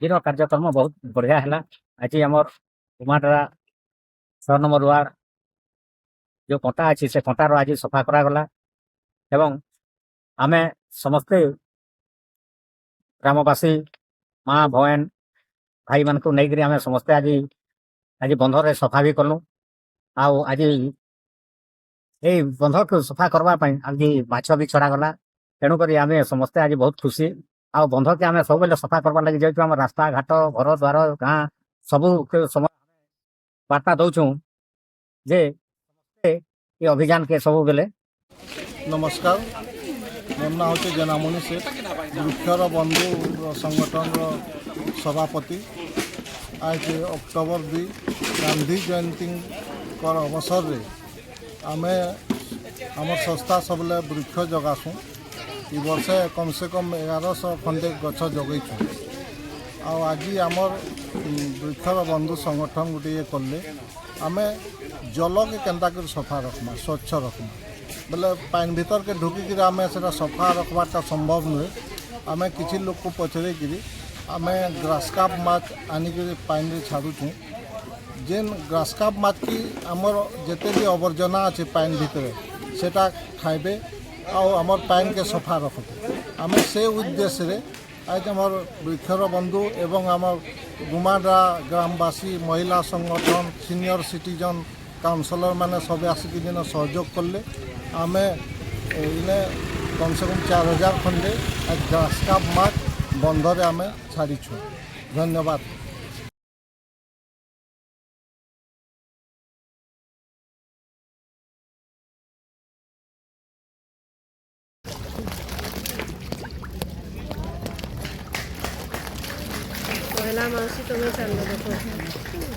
आज कार्यक्रम बहुत बढ़िया है। आज आम उमाडरा 6 नंबर वार्ड जो कंटा अच्छी से कंटार आज सफा करागला एवं आमे समस्ते ग्रामवासी माँ भैन भाई मान को नहीं आम समस्ते आज आज बंधर सफा भी कलु आज ये बंध को सफा करने आज माछ भी छड़ागला तेणुक आम समस्ते आज बहुत खुशी आ बंध के आम सब सफा करवा लगी जाऊँ आम रास्ता घाट घर द्वार गाँ सबू समय वार्ता दौचु जे ये अभियान के सब बेले। नमस्कार, मोर ना हूँ जनामुनि सेठ वृक्षर बंधु संगठन सभापति। आज अक्टोबर 2 गांधी जयंती अवसर रे आमे आम संस्था सबले वृक्ष जगासु। ई वर्ष कम से कम 1100 खंडे गछ जगैछु। आज आमर वृक्षर बंधु संगठन गोटे कले आमे जल के केन्ता कर सफा रखमा स्वच्छ रखमा बोले पानी भीतर के ढुकी आम से सफा रखबाटा संभव नुहे। आम किसी लोग को पचरे आम ग्रासकाप माछ आनिक पानी छाड़ुचु जेन ग्रासकाप माछ की आमर जिते भी आवर्जना अच्छे पानी भितर सेटा खाइबे आमर पानी के सफा रखते आम से उद्देश्य आज आम वृक्षर बंधु एवं आमर गुमाडा ग्रामवासी महिला संगठन सीनियर सिटीजन काउंसिलर माने सब आसिक दिन सहयोग कले आम इने कम से कम 4000 खंडे आज ग्रासकाप माछ बंधरे आम छाड़ीछू। धन्यवाद। पहला मासी तुम्हें चल देखो।